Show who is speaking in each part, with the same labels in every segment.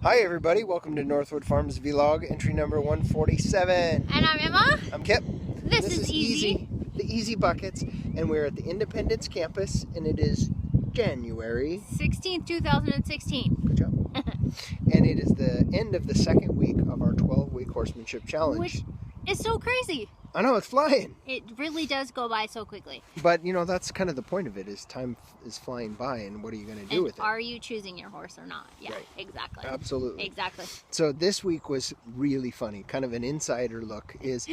Speaker 1: Hi everybody, welcome to Northwood Farms Vlog, entry number 147.
Speaker 2: And I'm Emma.
Speaker 1: I'm Kip.
Speaker 2: This is Easy.
Speaker 1: The Easy Buckets, and we're at the Independence campus, and it is January
Speaker 2: 16th, 2016.
Speaker 1: Good job. And it is the end of the second week of our 12-week horsemanship challenge.
Speaker 2: Which is so crazy.
Speaker 1: I know, it's flying.
Speaker 2: It really does go by so quickly.
Speaker 1: But, you know, that's kind of the point of it, is time is flying by, and what are you going to do with it?
Speaker 2: Are you choosing your horse or not? Yeah,
Speaker 1: Right.
Speaker 2: Exactly.
Speaker 1: Absolutely.
Speaker 2: Exactly.
Speaker 1: So this week was really funny. Kind of an insider look is...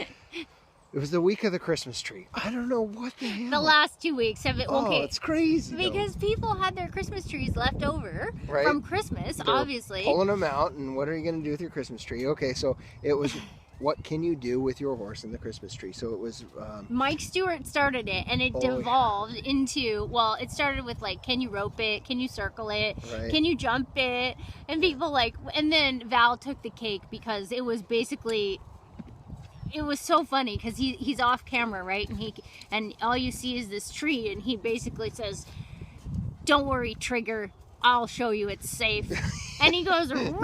Speaker 1: It was the week of the Christmas tree. I don't know what the hell.
Speaker 2: The last 2 weeks have it. Okay,
Speaker 1: it's crazy.
Speaker 2: Because people had their Christmas trees left over from Christmas, obviously.
Speaker 1: Pulling them out, and what are you going to do with your Christmas tree? Okay, so it was, what can you do with your horse in the Christmas tree? So it was...
Speaker 2: Mike Stewart started it, and it devolved into, well, it started with like, can you rope it? Can you circle it?
Speaker 1: Right.
Speaker 2: Can you jump it? And people like, and then Val took the cake because it was basically... It was so funny because he's off camera, right? And all you see is this tree, and he basically says, "Don't worry, Trigger. I'll show you it's safe." And he goes running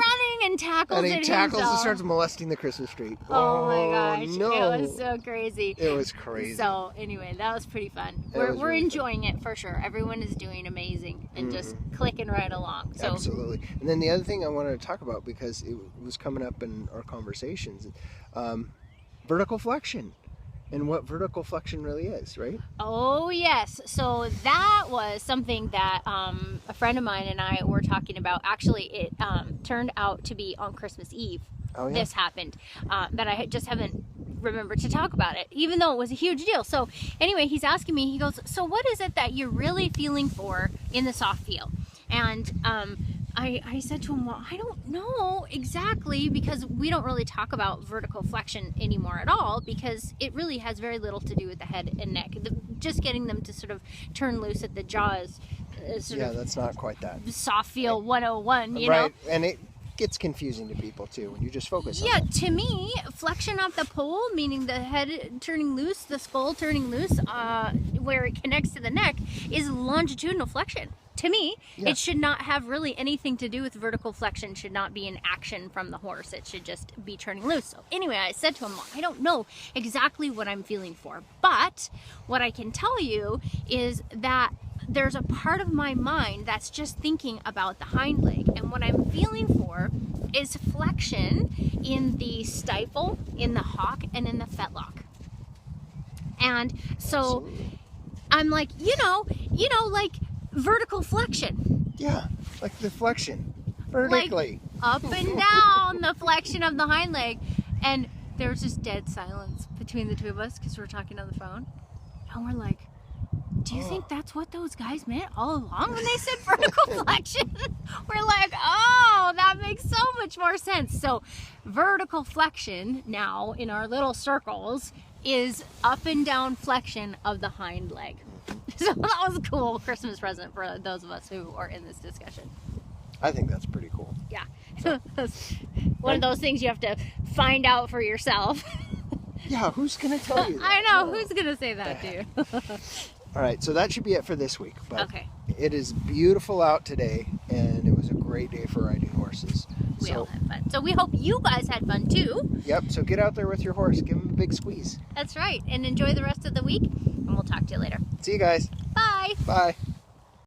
Speaker 2: and tackles it himself.
Speaker 1: And starts molesting the Christmas tree.
Speaker 2: Oh my gosh!
Speaker 1: No.
Speaker 2: It was so crazy.
Speaker 1: It was crazy.
Speaker 2: So anyway, that was pretty fun. We're really enjoying it for sure. Everyone is doing amazing and just clicking right along. So
Speaker 1: absolutely. And then the other thing I wanted to talk about, because it was coming up in our conversations. Vertical flexion, and what vertical flexion really is, right?
Speaker 2: Oh yes, so that was something that a friend of mine and I were talking about. Actually, it turned out to be on Christmas Eve. Oh, yeah? This happened, but I just haven't remembered to talk about it, even though it was a huge deal. So anyway, he's asking me, he goes, so what is it that you're really feeling for in the soft feel? And I said to him, well, I don't know exactly, because we don't really talk about vertical flexion anymore at all, because it really has very little to do with the head and neck. Just getting them to sort of turn loose at the jaws.
Speaker 1: That's not quite that.
Speaker 2: Soft feel 101, you
Speaker 1: know?
Speaker 2: Right,
Speaker 1: and it gets confusing to people too when you just focus on it.
Speaker 2: To me, flexion off the pole, meaning the head turning loose, the skull turning loose, where it connects to the neck, is longitudinal flexion. To me, it should not have really anything to do with vertical flexion. Should not be an action from the horse. It should just be turning loose. So anyway, I said to him, I don't know exactly what I'm feeling for, but what I can tell you is that there's a part of my mind that's just thinking about the hind leg, and what I'm feeling for is flexion in the stifle, in the hock, and in the fetlock. And so I'm like, like vertical flexion.
Speaker 1: Yeah, like the flexion, vertically.
Speaker 2: Like up and down the flexion of the hind leg. And there was just dead silence between the two of us because we were talking on the phone. And we're like, do you think that's what those guys meant all along when they said vertical flexion? We're like, oh, that makes so much more sense. So vertical flexion now in our little circles is up and down flexion of the hind leg. So that was a cool Christmas present for those of us who are in this discussion.
Speaker 1: I think that's pretty cool.
Speaker 2: Yeah. So, one of those things you have to find out for yourself.
Speaker 1: Yeah, who's going to tell you that?
Speaker 2: I know, who's going to say that to you?
Speaker 1: All right, so that should be it for this week. But
Speaker 2: okay.
Speaker 1: It is beautiful out today, and it was a great day for riding horses.
Speaker 2: We all had fun. So we hope you guys had fun too.
Speaker 1: Yep, so get out there with your horse. Give him a big squeeze.
Speaker 2: That's right. And enjoy the rest of the week, and we'll talk to you later.
Speaker 1: See you guys.
Speaker 2: Bye.
Speaker 1: Bye.